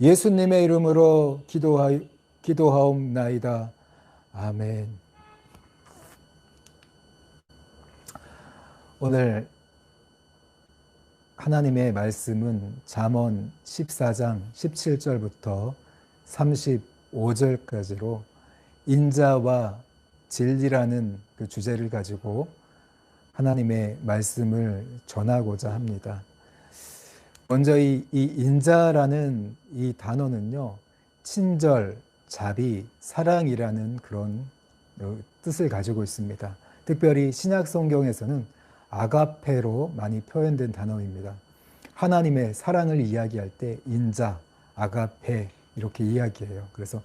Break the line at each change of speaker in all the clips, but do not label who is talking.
예수님의 이름으로 기도하옵나이다. 아멘. 오늘 하나님의 말씀은 잠언 14장 17절부터 35절까지로 인자와 진리라는 그 주제를 가지고 하나님의 말씀을 전하고자 합니다. 먼저 이 인자라는 이 단어는요, 친절, 자비, 사랑이라는 그런 뜻을 가지고 있습니다. 특별히 신약 성경에서는 아가페로 많이 표현된 단어입니다. 하나님의 사랑을 이야기할 때 인자, 아가페 이렇게 이야기해요. 그래서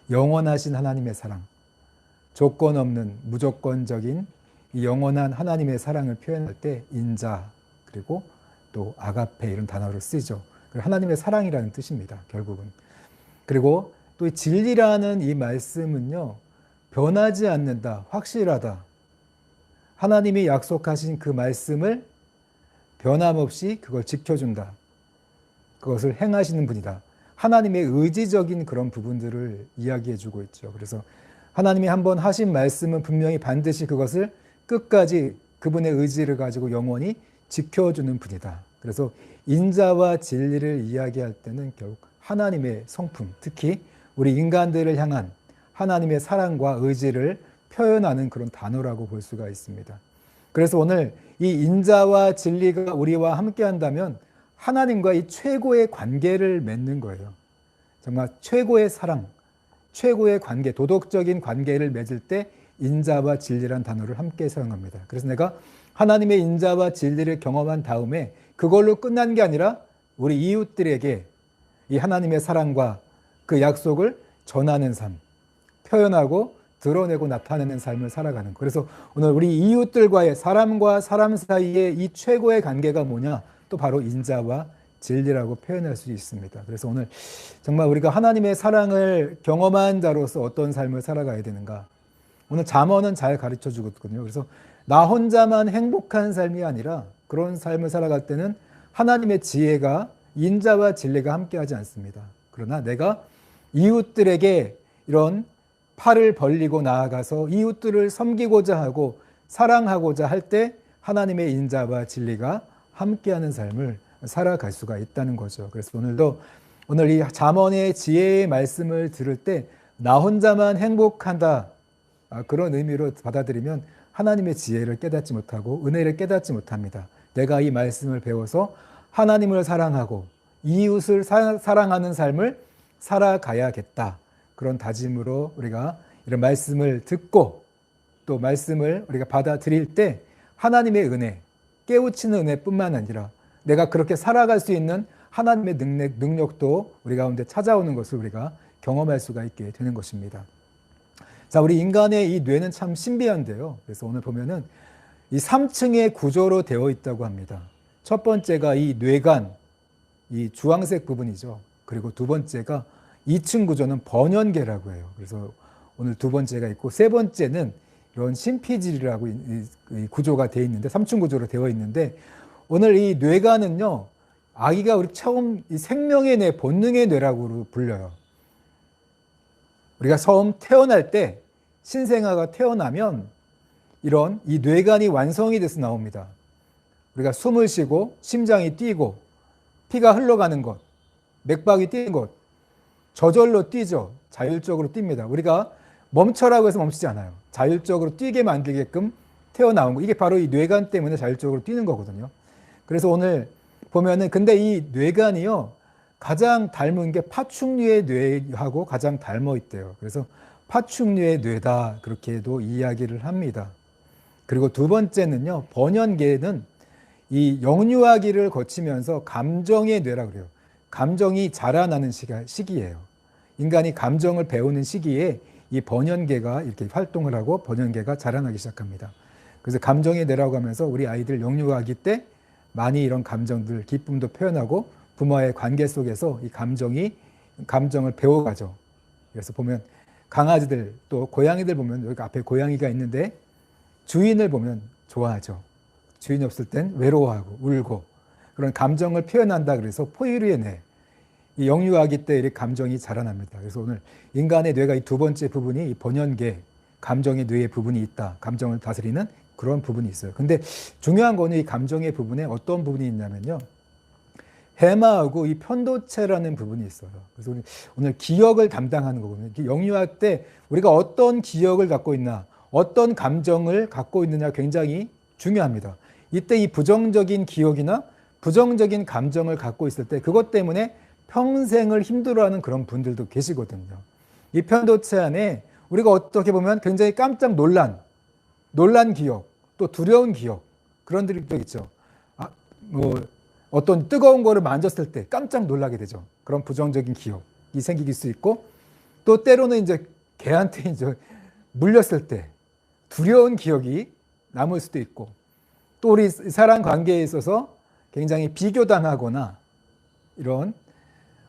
영원하신 하나님의 사랑, 조건 없는 무조건적인 이 영원한 하나님의 사랑을 표현할 때 인자, 그리고 또 아가페 이런 단어를 쓰죠. 하나님의 사랑이라는 뜻입니다, 결국은. 그리고 또 진리라는 이 말씀은요, 변하지 않는다, 확실하다. 하나님이 약속하신 그 말씀을 변함없이 그걸 지켜준다. 그것을 행하시는 분이다. 하나님의 의지적인 그런 부분들을 이야기해 주고 있죠. 그래서 하나님이 한번 하신 말씀은 분명히 반드시 그것을 끝까지 그분의 의지를 가지고 영원히 지켜주는 분이다. 그래서 인자와 진리를 이야기할 때는 결국 하나님의 성품, 특히 우리 인간들을 향한 하나님의 사랑과 의지를 표현하는 그런 단어라고 볼 수가 있습니다. 그래서 오늘 이 인자와 진리가 우리와 함께 한다면 하나님과 이 최고의 관계를 맺는 거예요. 정말 최고의 사랑, 최고의 관계, 도덕적인 관계를 맺을 때 인자와 진리란 단어를 함께 사용합니다. 그래서 내가 하나님의 인자와 진리를 경험한 다음에 그걸로 끝난 게 아니라 우리 이웃들에게 이 하나님의 사랑과 그 약속을 전하는 삶, 표현하고 드러내고 나타내는 삶을 살아가는 거. 그래서 오늘 우리 이웃들과의 사람과 사람 사이의 이 최고의 관계가 뭐냐? 또 바로 인자와 진리라고 표현할 수 있습니다. 그래서 오늘 정말 우리가 하나님의 사랑을 경험한 자로서 어떤 삶을 살아가야 되는가? 오늘 잠언은 잘 가르쳐 주거든요. 그래서 나 혼자만 행복한 삶이 아니라 그런 삶을 살아갈 때는 하나님의 지혜가, 인자와 진리가 함께하지 않습니다. 그러나 내가 이웃들에게 이런 팔을 벌리고 나아가서 이웃들을 섬기고자 하고 사랑하고자 할 때 하나님의 인자와 진리가 함께하는 삶을 살아갈 수가 있다는 거죠. 그래서 오늘 이 잠언의 지혜의 말씀을 들을 때 나 혼자만 행복한다, 그런 의미로 받아들이면 하나님의 지혜를 깨닫지 못하고 은혜를 깨닫지 못합니다. 내가 이 말씀을 배워서 하나님을 사랑하고 이웃을 사랑하는 삶을 살아가야겠다. 그런 다짐으로 우리가 이런 말씀을 듣고 또 말씀을 우리가 받아들일 때 하나님의 은혜, 깨우치는 은혜뿐만 아니라 내가 그렇게 살아갈 수 있는 하나님의 능력도 우리 가운데 찾아오는 것을 우리가 경험할 수가 있게 되는 것입니다. 자, 우리 인간의 이 뇌는 참 신비한데요. 그래서 오늘 보면은 이 3층의 구조로 되어 있다고 합니다. 첫 번째가 이 뇌간, 이 주황색 부분이죠. 그리고 두 번째가 2층 구조는 번연계라고 해요. 그래서 오늘 두 번째가 있고 세 번째는 이런 심피질이라고 이 구조가 되어 있는데 3층 구조로 되어 있는데 오늘 이 뇌간은요, 아기가 우리 처음 이 생명의 뇌, 본능의 뇌라고 불려요. 우리가 처음 태어날 때 신생아가 태어나면 이런 이 뇌간이 완성이 돼서 나옵니다. 우리가 숨을 쉬고 심장이 뛰고 피가 흘러가는 것, 맥박이 뛰는 것, 저절로 뛰죠. 자율적으로 뜁니다. 우리가 멈춰라고 해서 멈추지 않아요. 자율적으로 뛰게 만들게끔 태어나온 거. 이게 바로 이 뇌간 때문에 자율적으로 뛰는 거거든요. 그래서 오늘 보면은 근데 이 뇌간이요, 가장 닮은 게 파충류의 뇌하고 가장 닮아 있대요. 그래서 파충류의 뇌다, 그렇게도 이야기를 합니다. 그리고 두 번째는요, 번연계는 이 영유아기를 거치면서 감정의 뇌라고 그래요. 감정이 자라나는 시기예요. 인간이 감정을 배우는 시기에 이 번연계가 이렇게 활동을 하고 번연계가 자라나기 시작합니다. 그래서 감정의 뇌라고 하면서 우리 아이들 영유아기 때 많이 이런 감정들, 기쁨도 표현하고 부모와의 관계 속에서 이 감정을 배워가죠. 그래서 보면 강아지들 또 고양이들 보면 여기 앞에 고양이가 있는데 주인을 보면 좋아하죠. 주인이 없을 땐 외로워하고 울고 그런 감정을 표현한다. 그래서 포유류의 뇌, 이 영유아기 때 이렇게 감정이 자라납니다. 그래서 오늘 인간의 뇌가 이 두 번째 부분이 이 번연계, 감정의 뇌의 부분이 있다. 감정을 다스리는 그런 부분이 있어요. 근데 중요한 거는 이 감정의 부분에 어떤 부분이 있냐면요. 해마하고 이 편도체라는 부분이 있어요. 그래서 오늘 기억을 담당하는 거거든요. 영유아 때 우리가 어떤 기억을 갖고 있나, 어떤 감정을 갖고 있느냐 굉장히 중요합니다. 이때 이 부정적인 기억이나 부정적인 감정을 갖고 있을 때 그것 때문에 평생을 힘들어하는 그런 분들도 계시거든요. 이 편도체 안에 우리가 어떻게 보면 굉장히 깜짝 놀란 기억, 또 두려운 기억, 그런 들이 있죠. 어떤 뜨거운 거를 만졌을 때 깜짝 놀라게 되죠. 그런 부정적인 기억이 생길 수 있고, 또 때로는 이제 개한테 이제 물렸을 때 두려운 기억이 남을 수도 있고, 또 우리 사람 관계에 있어서 굉장히 비교당하거나 이런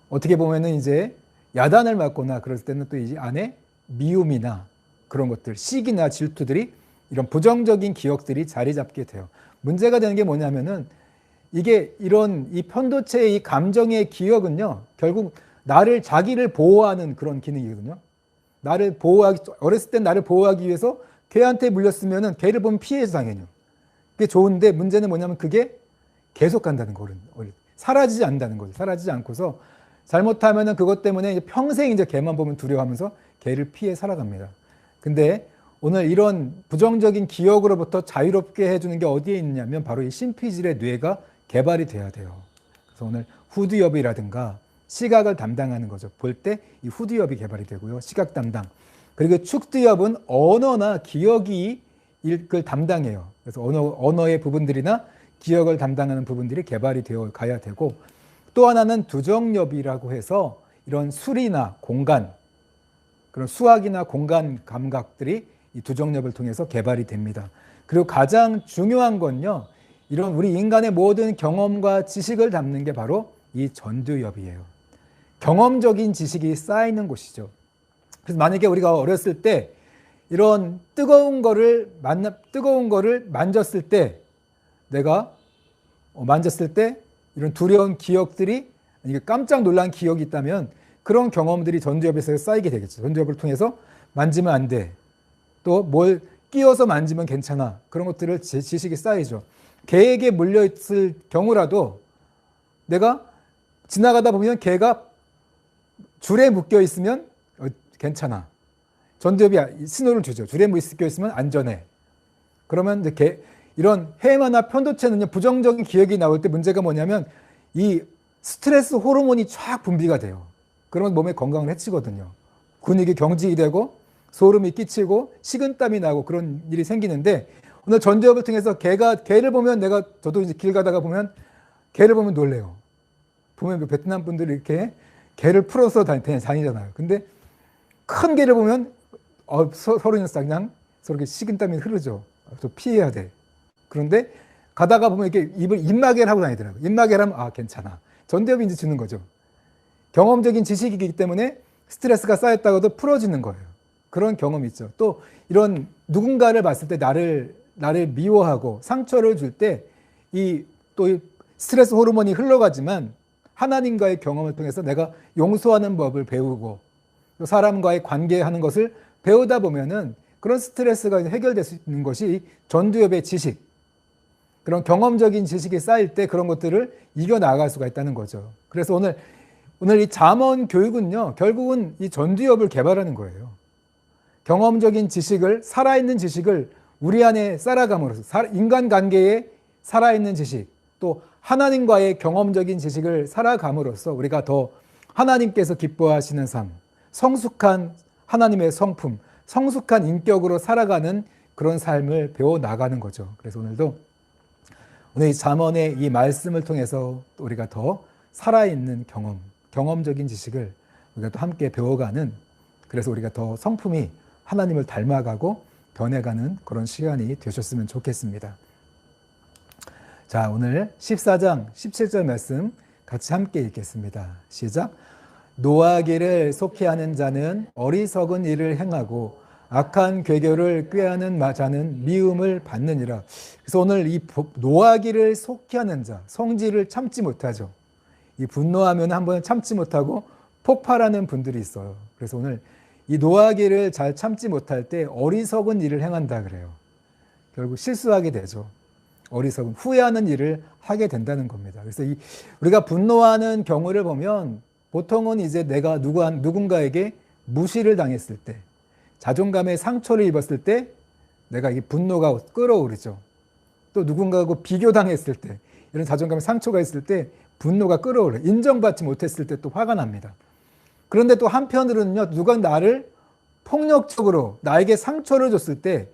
어떻게 보면은 이제 야단을 맞거나 그럴 때는 또 이 안에 미움이나 그런 것들, 시기나 질투들이 이런 부정적인 기억들이 자리 잡게 돼요. 문제가 되는 게 뭐냐면은 이게 이런 이 편도체의 이 감정의 기억은요, 결국 자기를 보호하는 그런 기능이거든요. 어렸을 때 나를 보호하기 위해서 개한테 물렸으면은 개를 보면 피해서 당연히. 그게 좋은데 문제는 뭐냐면 그게 계속 간다는 거는 사라지지 않는다는 거죠. 사라지지 않고서 잘못하면은 그것 때문에 평생 이제 개만 보면 두려워하면서 개를 피해 살아갑니다. 근데 오늘 이런 부정적인 기억으로부터 자유롭게 해주는 게 어디에 있냐면 바로 이 심피질의 뇌가 개발이 돼야 돼요. 그래서 오늘 후두엽이라든가 시각을 담당하는 거죠. 볼 때 이 후두엽이 개발이 되고요. 시각 담당. 그리고 축두엽은 언어나 기억이 을 담당해요. 그래서 언어의 부분들이나 기억을 담당하는 부분들이 개발이 되어 가야 되고, 또 하나는 두정엽이라고 해서 이런 수리나 공간, 그런 수학이나 공간 감각들이 이 두정엽을 통해서 개발이 됩니다. 그리고 가장 중요한 건요, 이런 우리 인간의 모든 경험과 지식을 담는 게 바로 이 전두엽이에요. 경험적인 지식이 쌓이는 곳이죠. 그래서 만약에 우리가 어렸을 때 이런 뜨거운 거를 만졌을 때 내가 만졌을 때 이런 두려운 기억들이, 깜짝 놀란 기억이 있다면 그런 경험들이 전두엽에서 쌓이게 되겠죠. 전두엽을 통해서 만지면 안 돼. 또 뭘 끼워서 만지면 괜찮아. 그런 것들을 지식이 쌓이죠. 개에게 물려있을 경우라도 내가 지나가다 보면 개가 줄에 묶여 있으면 괜찮아. 전두엽이 신호를 주죠. 줄에 묶여 있으면 안전해. 그러면 이제 이런 해마나 편도체는요, 부정적인 기억이 나올 때 문제가 뭐냐면 이 스트레스 호르몬이 쫙 분비가 돼요. 그러면 몸의 건강을 해치거든요. 근육이 경직이 되고 소름이 끼치고 식은땀이 나고 그런 일이 생기는데, 오늘 전두엽을 통해서 개를 보면 저도 이제 길 가다가 보면 개를 보면 놀래요. 보면 베트남 분들이 이렇게 개를 풀어서 다니잖아요. 근데 큰 개를 보면 서로 그냥 서로 식은땀이 흐르죠. 또 피해야 돼. 그런데 가다가 보면 이렇게 입마개를 하고 다니더라고요. 입마개를 하면 괜찮아. 전두엽이 이제 주는 거죠. 경험적인 지식이기 때문에 스트레스가 쌓였다가도 풀어지는 거예요. 그런 경험이 있죠. 또 이런 누군가를 봤을 때 나를 미워하고 상처를 줄 때 이 스트레스 호르몬이 흘러가지만 하나님과의 경험을 통해서 내가 용서하는 법을 배우고 또 사람과의 관계하는 것을 배우다 보면은 그런 스트레스가 해결될 수 있는 것이 전두엽의 지식, 그런 경험적인 지식이 쌓일 때 그런 것들을 이겨나갈 수가 있다는 거죠. 그래서 오늘 이 잠언 교육은요, 결국은 이 전두엽을 개발하는 거예요. 경험적인 지식을, 살아있는 지식을 우리 안에 쌓아감으로써 인간관계에 살아있는 지식, 또 하나님과의 경험적인 지식을 살아감으로써 우리가 더 하나님께서 기뻐하시는 삶, 성숙한 하나님의 성품, 성숙한 인격으로 살아가는 그런 삶을 배워나가는 거죠. 그래서 오늘 이 잠언의 이 말씀을 통해서 우리가 더 살아있는 경험적인 지식을 우리가 또 함께 배워가는, 그래서 우리가 더 성품이 하나님을 닮아가고 변해가는 그런 시간이 되셨으면 좋겠습니다. 자, 오늘 14장 17절 말씀 같이 함께 읽겠습니다. 시작. 노하기를 속히하는 자는 어리석은 일을 행하고 악한 괴교를 꾀하는 자는 미움을 받느니라. 그래서 오늘 이 노하기를 속히하는 자, 성질을 참지 못하죠. 이 분노하면 한번 참지 못하고 폭발하는 분들이 있어요. 그래서 오늘 이 노하기를 잘 참지 못할 때 어리석은 일을 행한다 그래요. 결국 실수하게 되죠. 어리석은 후회하는 일을 하게 된다는 겁니다. 그래서 우리가 분노하는 경우를 보면 보통은 이제 내가 누군가에게 무시를 당했을 때, 자존감에 상처를 입었을 때 내가 이 분노가 끓어오르죠. 또 누군가하고 비교당했을 때, 이런 자존감에 상처가 있을 때 분노가 끓어오르. 인정받지 못했을 때 또 화가 납니다. 그런데 또 한편으로는요, 누가 나를 폭력적으로 나에게 상처를 줬을 때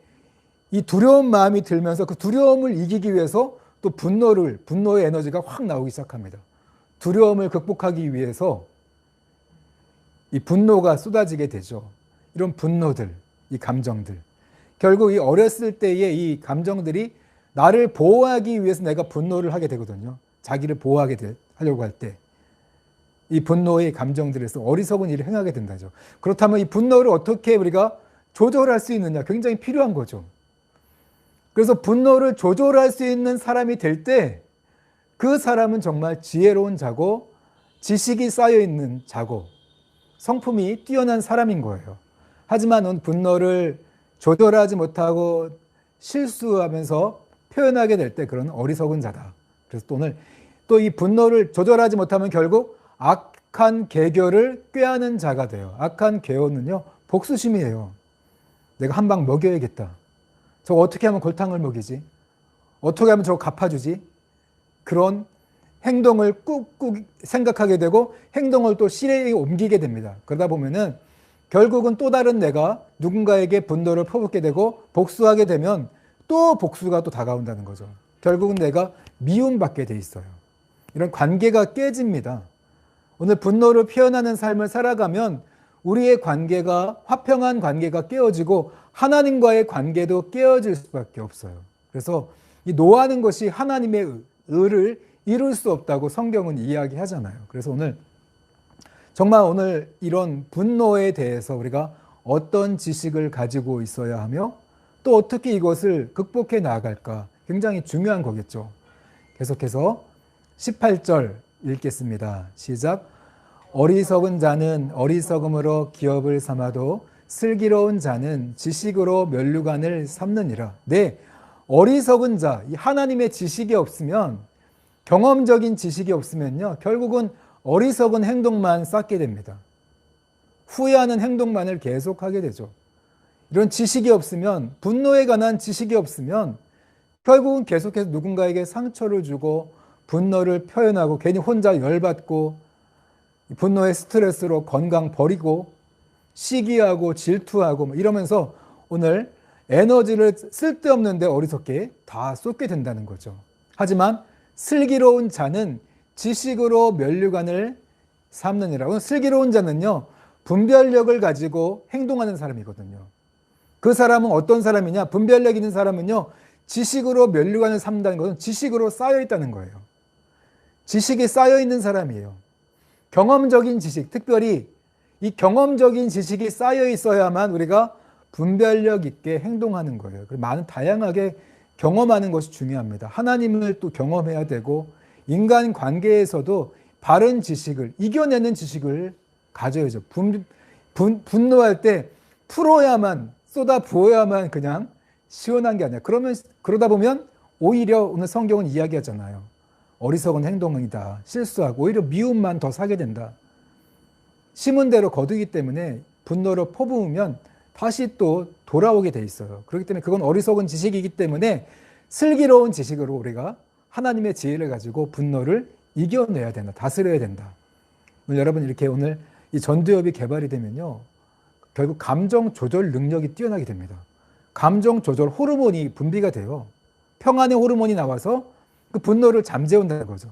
이 두려운 마음이 들면서 그 두려움을 이기기 위해서 또 분노의 에너지가 확 나오기 시작합니다. 두려움을 극복하기 위해서 이 분노가 쏟아지게 되죠. 이런 분노들, 이 감정들. 결국 이 어렸을 때의 이 감정들이 나를 보호하기 위해서 내가 분노를 하게 되거든요. 자기를 하려고 할 때. 이 분노의 감정들에서 어리석은 일을 행하게 된다죠. 그렇다면 이 분노를 어떻게 우리가 조절할 수 있느냐? 굉장히 필요한 거죠. 그래서 분노를 조절할 수 있는 사람이 될 때 그 사람은 정말 지혜로운 자고 지식이 쌓여있는 자고 성품이 뛰어난 사람인 거예요. 하지만 분노를 조절하지 못하고 실수하면서 표현하게 될 때 그런 어리석은 자다. 그래서 오늘 또 이 분노를 조절하지 못하면 결국 악한 계교를 꾀하는 자가 돼요. 악한 계호는요, 복수심이에요. 내가 한 방 먹여야겠다. 저거 어떻게 하면 골탕을 먹이지? 어떻게 하면 저거 갚아주지? 그런 행동을 꾹꾹 생각하게 되고 행동을 또 실행에 옮기게 됩니다. 그러다 보면은 결국은 또 다른 내가 누군가에게 분노를 퍼붓게 되고 복수하게 되면 또 복수가 또 다가온다는 거죠. 결국은 내가 미움받게 돼 있어요. 이런 관계가 깨집니다. 오늘 분노를 표현하는 삶을 살아가면 우리의 관계가 화평한 관계가 깨어지고 하나님과의 관계도 깨어질 수밖에 없어요. 그래서 이 노하는 것이 하나님의 의를 이룰 수 없다고 성경은 이야기하잖아요. 그래서 오늘 이런 분노에 대해서 우리가 어떤 지식을 가지고 있어야 하며 또 어떻게 이것을 극복해 나아갈까 굉장히 중요한 거겠죠. 계속해서 18절 읽겠습니다. 시작. 어리석은 자는 어리석음으로 기업을 삼아도 슬기로운 자는 지식으로 면류관을 삼느니라. 네, 어리석은 자, 이 하나님의 지식이 없으면, 경험적인 지식이 없으면요, 결국은 어리석은 행동만 쌓게 됩니다. 후회하는 행동만을 계속하게 되죠. 이런 지식이 없으면, 분노에 관한 지식이 없으면 결국은 계속해서 누군가에게 상처를 주고 분노를 표현하고 괜히 혼자 열받고 분노의 스트레스로 건강 버리고 시기하고 질투하고 이러면서 오늘 에너지를 쓸데없는데 어리석게 다 쏟게 된다는 거죠. 하지만 슬기로운 자는 지식으로 면류관을 삼느니라. 슬기로운 자는요, 분별력을 가지고 행동하는 사람이거든요. 그 사람은 어떤 사람이냐? 분별력 있는 사람은요, 지식으로 면류관을 삼는다는 것은 지식으로 쌓여 있다는 거예요. 지식이 쌓여 있는 사람이에요. 경험적인 지식, 특별히 이 경험적인 지식이 쌓여 있어야만 우리가 분별력 있게 행동하는 거예요. 많은 다양하게 경험하는 것이 중요합니다. 하나님을 또 경험해야 되고 인간 관계에서도 바른 지식을, 이겨내는 지식을 가져야죠. 분노할 때 풀어야만, 쏟아 부어야만 그냥 시원한 게 아니라 그러다 보면 오히려 오늘 성경은 이야기하잖아요. 어리석은 행동이다. 실수하고 오히려 미움만 더 사게 된다. 심은 대로 거두기 때문에 분노를 퍼부으면 다시 또 돌아오게 돼 있어요. 그렇기 때문에 그건 어리석은 지식이기 때문에 슬기로운 지식으로 우리가 하나님의 지혜를 가지고 분노를 이겨내야 된다. 다스려야 된다. 여러분 이렇게 오늘 이 전두엽이 개발이 되면요, 결국 감정 조절 능력이 뛰어나게 됩니다. 감정 조절 호르몬이 분비가 돼요. 평안의 호르몬이 나와서 그 분노를 잠재운다는 거죠.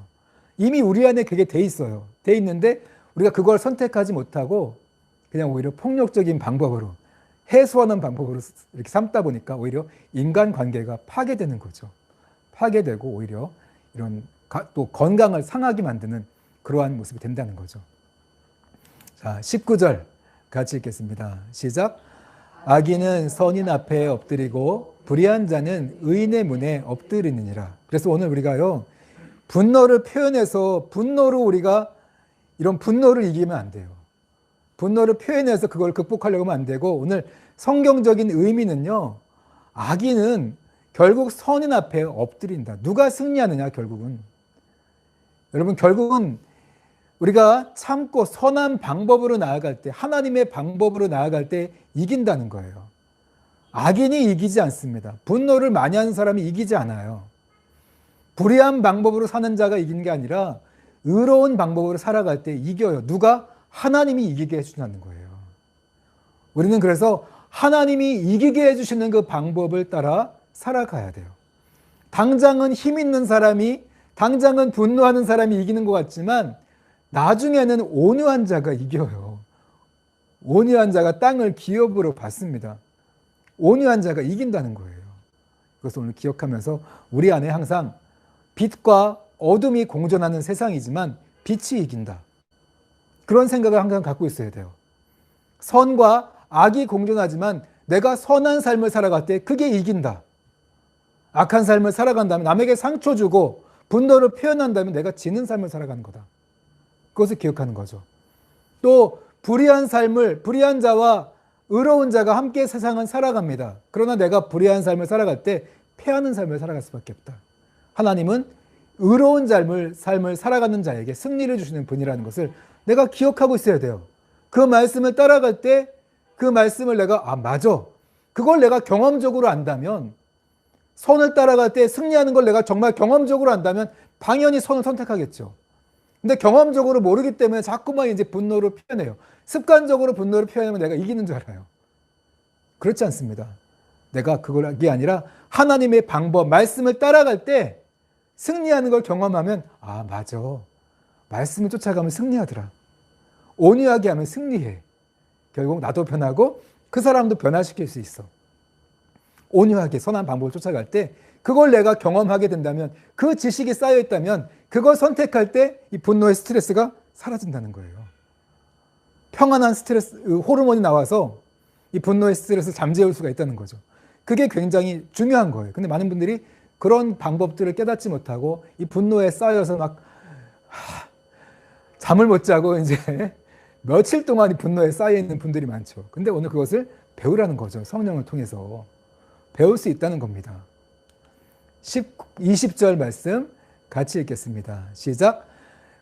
이미 우리 안에 그게 돼 있어요. 돼 있는데 우리가 그걸 선택하지 못하고 그냥 오히려 폭력적인 방법으로, 해소하는 방법으로 이렇게 삼다 보니까 오히려 인간관계가 파괴되는 거죠. 파괴되고 오히려 이런 또 건강을 상하게 만드는 그러한 모습이 된다는 거죠. 자, 19절 같이 읽겠습니다. 시작. 악인은 선인 앞에 엎드리고 불의한 자는 의인의 문에 엎드리느니라. 그래서 오늘 우리가요, 분노를 표현해서 분노로 우리가 이런 분노를 이기면 안 돼요. 분노를 표현해서 그걸 극복하려고 하면 안 되고, 오늘 성경적인 의미는요, 악인은 결국 선인 앞에 엎드린다. 누가 승리하느냐, 결국은. 여러분, 결국은 우리가 참고 선한 방법으로 나아갈 때, 하나님의 방법으로 나아갈 때 이긴다는 거예요. 악인이 이기지 않습니다. 분노를 많이 하는 사람이 이기지 않아요. 불의한 방법으로 사는 자가 이기는 게 아니라 의로운 방법으로 살아갈 때 이겨요. 누가? 하나님이 이기게 해주는 거예요. 우리는 그래서 하나님이 이기게 해주시는 그 방법을 따라 살아가야 돼요. 당장은 힘 있는 사람이, 당장은 분노하는 사람이 이기는 것 같지만 나중에는 온유한 자가 이겨요. 온유한 자가 땅을 기업으로 받습니다. 온유한 자가 이긴다는 거예요. 그것을 오늘 기억하면서 우리 안에 항상 빛과 어둠이 공존하는 세상이지만 빛이 이긴다. 그런 생각을 항상 갖고 있어야 돼요. 선과 악이 공존하지만 내가 선한 삶을 살아갈 때 그게 이긴다. 악한 삶을 살아간다면, 남에게 상처 주고 분노를 표현한다면 내가 지는 삶을 살아가는 거다. 그것을 기억하는 거죠. 또 불의한 삶을, 불의한 자와 의로운 자가 함께 세상은 살아갑니다. 그러나 내가 불의한 삶을 살아갈 때 패하는 삶을 살아갈 수밖에 없다. 하나님은 의로운 삶을 살아가는 자에게 승리를 주시는 분이라는 것을 내가 기억하고 있어야 돼요. 그 말씀을 따라갈 때 그 말씀을 내가 맞아. 그걸 내가 경험적으로 안다면, 선을 따라갈 때 승리하는 걸 내가 정말 경험적으로 안다면 당연히 선을 선택하겠죠. 근데 경험적으로 모르기 때문에 자꾸만 이제 분노를 표현해요. 습관적으로 분노를 표현하면 내가 이기는 줄 알아요. 그렇지 않습니다. 내가 그게 아니라 하나님의 방법, 말씀을 따라갈 때 승리하는 걸 경험하면 맞아. 말씀을 쫓아가면 승리하더라. 온유하게 하면 승리해. 결국 나도 변하고 그 사람도 변화시킬 수 있어. 온유하게 선한 방법을 쫓아갈 때 그걸 내가 경험하게 된다면, 그 지식이 쌓여 있다면 그걸 선택할 때 이 분노의 스트레스가 사라진다는 거예요. 평안한 스트레스, 호르몬이 나와서 이 분노의 스트레스를 잠재울 수가 있다는 거죠. 그게 굉장히 중요한 거예요. 근데 많은 분들이 그런 방법들을 깨닫지 못하고 이 분노에 쌓여서 막 잠을 못 자고 이제 며칠 동안 이 분노에 쌓여 있는 분들이 많죠. 근데 오늘 그것을 배우라는 거죠. 성령을 통해서 배울 수 있다는 겁니다. 20절 말씀 같이 읽겠습니다. 시작.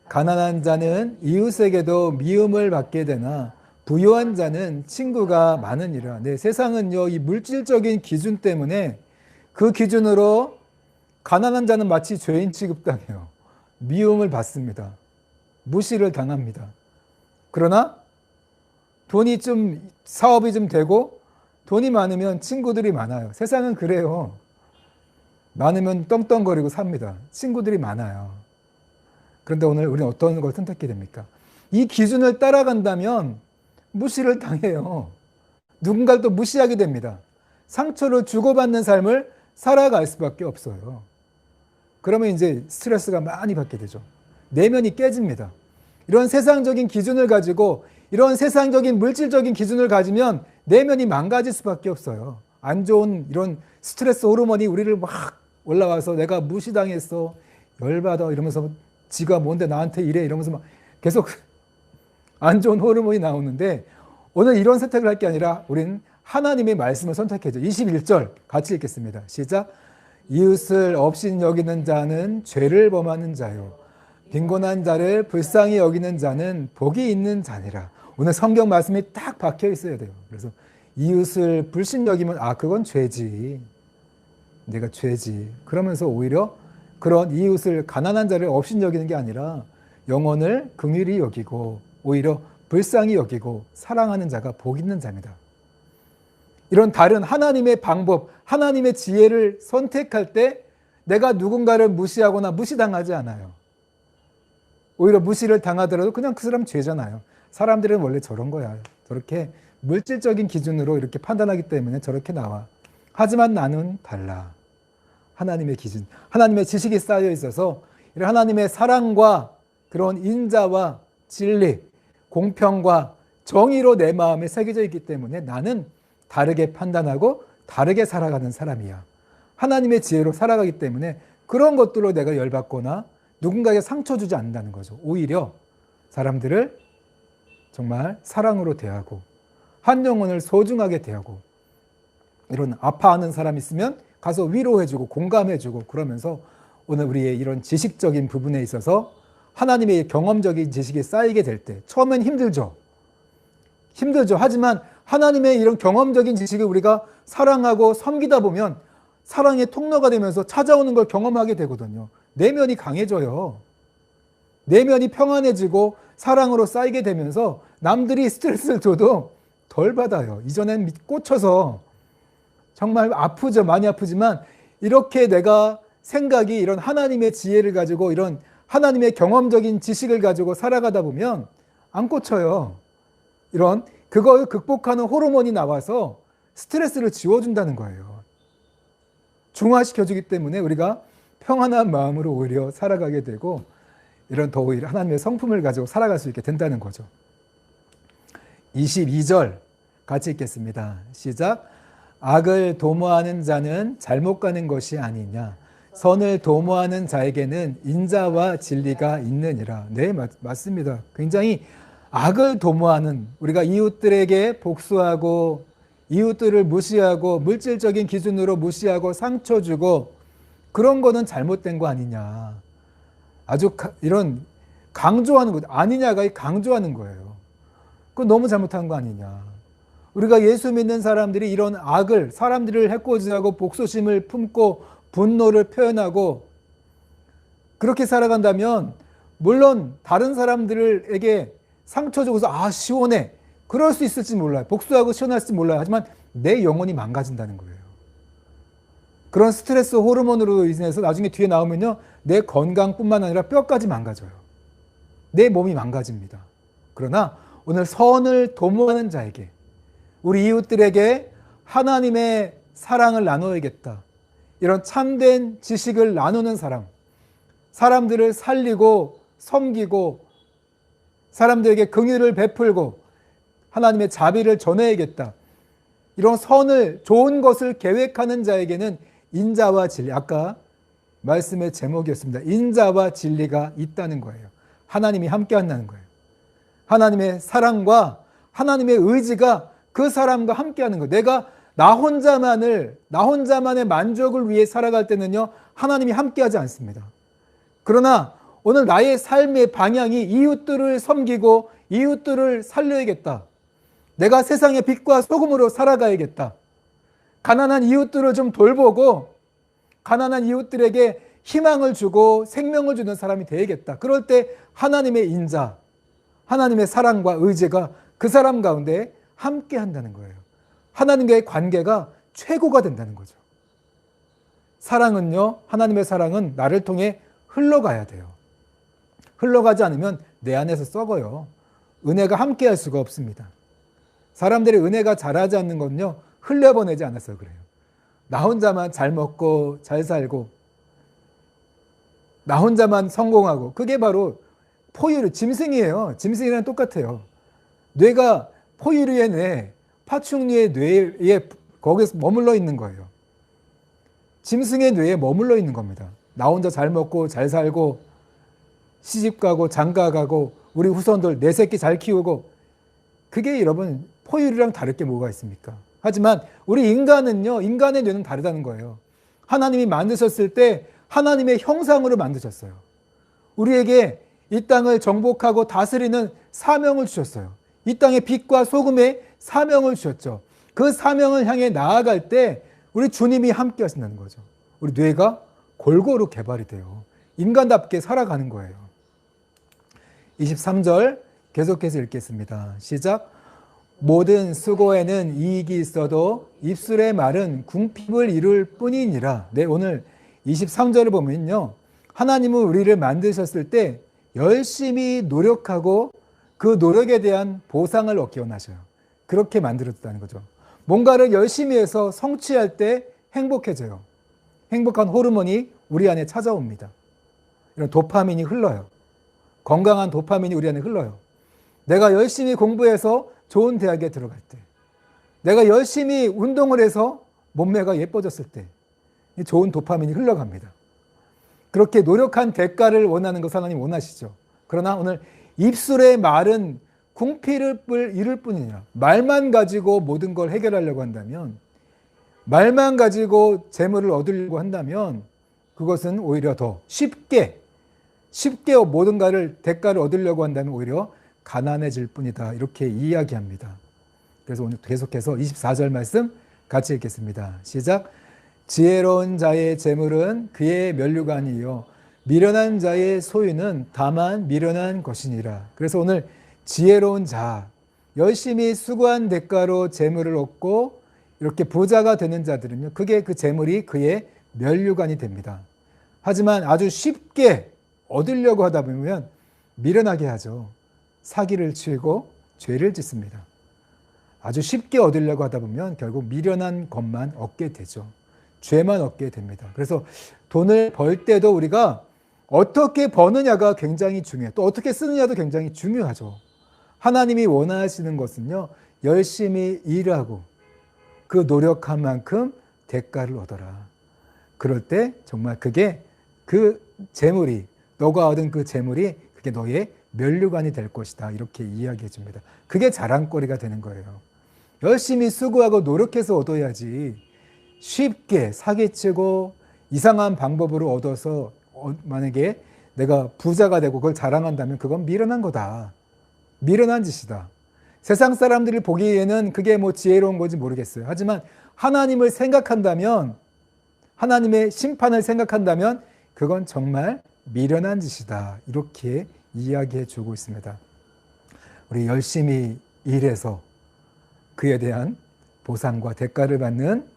가난한 자는 이웃에게도 미움을 받게 되나 부유한 자는 친구가 많으니라. 네, 세상은요, 이 물질적인 기준 때문에 그 기준으로 가난한 자는 마치 죄인 취급당해요. 미움을 받습니다. 무시를 당합니다. 그러나 돈이 좀, 사업이 좀 되고 돈이 많으면 친구들이 많아요. 세상은 그래요. 많으면 떵떵거리고 삽니다. 친구들이 많아요. 그런데 오늘 우리는 어떤 걸 선택하게 됩니까? 이 기준을 따라간다면 무시를 당해요. 누군가를 또 무시하게 됩니다. 상처를 주고받는 삶을 살아갈 수밖에 없어요. 그러면 이제 스트레스가 많이 받게 되죠. 내면이 깨집니다. 이런 세상적인 기준을 가지고, 이런 세상적인 물질적인 기준을 가지면 내면이 망가질 수밖에 없어요. 안 좋은 이런 스트레스 호르몬이 우리를 막 올라와서 내가 무시당했어, 열받아 이러면서 지가 뭔데 나한테 이래 이러면서 막 계속 안 좋은 호르몬이 나오는데, 오늘 이런 선택을 할 게 아니라 우리는 하나님의 말씀을 선택해야죠. 21절 같이 읽겠습니다. 시작. 이웃을 업신 여기는 자는 죄를 범하는 자요, 빈곤한 자를 불쌍히 여기는 자는 복이 있는 자니라. 오늘 성경 말씀이 딱 박혀 있어야 돼요. 그래서 이웃을 불신 여기면 그건 죄지. 내가 죄지. 그러면서 오히려 그런 이웃을, 가난한 자를 업신 여기는 게 아니라 영혼을 긍휼히 여기고 오히려 불쌍히 여기고 사랑하는 자가 복 있는 자입니다. 이런 다른 하나님의 방법, 하나님의 지혜를 선택할 때 내가 누군가를 무시하거나 무시당하지 않아요. 오히려 무시를 당하더라도 그냥 그 사람 죄잖아요. 사람들은 원래 저런 거야. 저렇게 물질적인 기준으로 이렇게 판단하기 때문에 저렇게 나와. 하지만 나는 달라. 하나님의 기준, 하나님의 지식이 쌓여 있어서 이런 하나님의 사랑과 그런 인자와 진리, 공평과 정의로 내 마음에 새겨져 있기 때문에 나는 다르게 판단하고 다르게 살아가는 사람이야. 하나님의 지혜로 살아가기 때문에 그런 것들로 내가 열받거나 누군가에게 상처 주지 않는다는 거죠. 오히려 사람들을 정말 사랑으로 대하고 한 영혼을 소중하게 대하고 이런 아파하는 사람 있으면 가서 위로해주고 공감해주고 그러면서 오늘 우리의 이런 지식적인 부분에 있어서 하나님의 경험적인 지식이 쌓이게 될 때 처음엔 힘들죠. 하지만 하나님의 이런 경험적인 지식을 우리가 사랑하고 섬기다 보면 사랑의 통로가 되면서 찾아오는 걸 경험하게 되거든요. 내면이 강해져요. 내면이 평안해지고 사랑으로 쌓이게 되면서 남들이 스트레스를 줘도 덜 받아요. 이전엔 꽂혀서 정말 아프죠. 많이 아프지만 이렇게 내가 생각이 이런 하나님의 지혜를 가지고 이런 하나님의 경험적인 지식을 가지고 살아가다 보면 안 꽂혀요. 이런 그걸 극복하는 호르몬이 나와서 스트레스를 지워준다는 거예요. 중화시켜주기 때문에 우리가 평안한 마음으로 오히려 살아가게 되고 이런 더 오히려 하나님의 성품을 가지고 살아갈 수 있게 된다는 거죠. 22절 같이 읽겠습니다. 시작. 악을 도모하는 자는 잘못 가는 것이 아니냐. 선을 도모하는 자에게는 인자와 진리가 있느니라. 네, 맞습니다. 굉장히 악을 도모하는, 우리가 이웃들에게 복수하고 이웃들을 무시하고 물질적인 기준으로 무시하고 상처 주고 그런 거는 잘못된 거 아니냐. 아주 이런 강조하는 거 아니냐가 강조하는 거예요. 그건 너무 잘못한 거 아니냐. 우리가 예수 믿는 사람들이 이런 악을 사람들을 해코지하고 복수심을 품고 분노를 표현하고 그렇게 살아간다면 물론 다른 사람들에게 상처 주고서 시원해 그럴 수 있을지 몰라요. 복수하고 시원할지 몰라요. 하지만 내 영혼이 망가진다는 거예요. 그런 스트레스 호르몬으로 인해서 나중에 뒤에 나오면요 내 건강뿐만 아니라 뼈까지 망가져요. 내 몸이 망가집니다. 그러나 오늘 선을 도모하는 자에게 우리 이웃들에게 하나님의 사랑을 나눠야겠다. 이런 참된 지식을 나누는 사람, 사람들을 살리고 섬기고 사람들에게 긍휼을 베풀고 하나님의 자비를 전해야겠다. 이런 선을 좋은 것을 계획하는 자에게는 인자와 진리, 아까 말씀의 제목이었습니다. 인자와 진리가 있다는 거예요. 하나님이 함께 한다는 거예요. 하나님의 사랑과 하나님의 의지가 그 사람과 함께 하는 거예요. 내가 나 혼자만의 만족을 위해 살아갈 때는요 하나님이 함께 하지 않습니다. 그러나 오늘 나의 삶의 방향이 이웃들을 섬기고 이웃들을 살려야겠다. 내가 세상의 빛과 소금으로 살아가야겠다. 가난한 이웃들을 좀 돌보고 가난한 이웃들에게 희망을 주고 생명을 주는 사람이 되야겠다. 그럴 때 하나님의 인자, 하나님의 사랑과 의지가 그 사람 가운데 함께 한다는 거예요. 하나님과의 관계가 최고가 된다는 거죠. 사랑은요, 하나님의 사랑은 나를 통해 흘러가야 돼요. 흘러가지 않으면 내 안에서 썩어요. 은혜가 함께 할 수가 없습니다. 사람들이 은혜가 자라지 않는 건요, 흘려보내지 않아서 그래요. 나 혼자만 잘 먹고 잘 살고 나 혼자만 성공하고 그게 바로 포유류, 짐승이에요. 짐승이랑 똑같아요. 뇌가 포유류의 뇌, 파충류의 뇌에 거기서 머물러 있는 거예요. 짐승의 뇌에 머물러 있는 겁니다. 나 혼자 잘 먹고 잘 살고 시집가고 장가가고 우리 후손들 내 새끼 잘 키우고 그게 여러분 포유류랑 다를 게 뭐가 있습니까? 하지만 우리 인간은요, 인간의 뇌는 다르다는 거예요. 하나님이 만드셨을 때 하나님의 형상으로 만드셨어요. 우리에게 이 땅을 정복하고 다스리는 사명을 주셨어요. 이 땅의 빛과 소금의 사명을 주셨죠. 그 사명을 향해 나아갈 때 우리 주님이 함께 하신다는 거죠. 우리 뇌가 골고루 개발이 돼요. 인간답게 살아가는 거예요. 23절 계속해서 읽겠습니다. 시작. 모든 수고에는 이익이 있어도 입술의 말은 궁핍을 이룰 뿐이니라. 네, 오늘 23절을 보면요, 하나님은 우리를 만드셨을 때 열심히 노력하고 그 노력에 대한 보상을 얻기 원하셔요. 그렇게 만들어졌다는 거죠. 뭔가를 열심히 해서 성취할 때 행복해져요. 행복한 호르몬이 우리 안에 찾아옵니다. 이런 도파민이 흘러요. 건강한 도파민이 우리 안에 흘러요. 내가 열심히 공부해서 좋은 대학에 들어갈 때, 내가 열심히 운동을 해서 몸매가 예뻐졌을 때 좋은 도파민이 흘러갑니다. 그렇게 노력한 대가를 원하는 것 하나님 원하시죠. 그러나 오늘 입술의 말은 궁핍을 이룰 뿐이냐. 말만 가지고 모든 걸 해결하려고 한다면, 말만 가지고 재물을 얻으려고 한다면 그것은 오히려 더 쉽게 모든가를 대가를 얻으려고 한다면 오히려 가난해질 뿐이다. 이렇게 이야기합니다. 그래서 오늘 계속해서 24절 말씀 같이 읽겠습니다. 시작. 지혜로운 자의 재물은 그의 면류관이요 미련한 자의 소유는 다만 미련한 것이니라. 그래서 오늘 지혜로운 자, 열심히 수고한 대가로 재물을 얻고 이렇게 부자가 되는 자들은요, 그게 그 재물이 그의 면류관이 됩니다. 하지만 아주 쉽게 얻으려고 하다 보면 미련하게 하죠. 사기를 치고 죄를 짓습니다. 아주 쉽게 얻으려고 하다 보면 결국 미련한 것만 얻게 되죠. 죄만 얻게 됩니다. 그래서 돈을 벌 때도 우리가 어떻게 버느냐가 굉장히 중요해요. 또 어떻게 쓰느냐도 굉장히 중요하죠. 하나님이 원하시는 것은요, 열심히 일하고 그 노력한 만큼 대가를 얻어라. 그럴 때 정말 그게 그 재물이, 너가 얻은 그 재물이 그게 너의 면류관이 될 것이다. 이렇게 이야기해 줍니다. 그게 자랑거리가 되는 거예요. 열심히 수고하고 노력해서 얻어야지 쉽게 사기치고 이상한 방법으로 얻어서 만약에 내가 부자가 되고 그걸 자랑한다면 그건 미련한 거다. 미련한 짓이다. 세상 사람들이 보기에는 그게 뭐 지혜로운 건지 모르겠어요. 하지만 하나님을 생각한다면, 하나님의 심판을 생각한다면 그건 정말 미련한 짓이다. 이렇게 이야기해 주고 있습니다. 우리 열심히 일해서 그에 대한 보상과 대가를 받는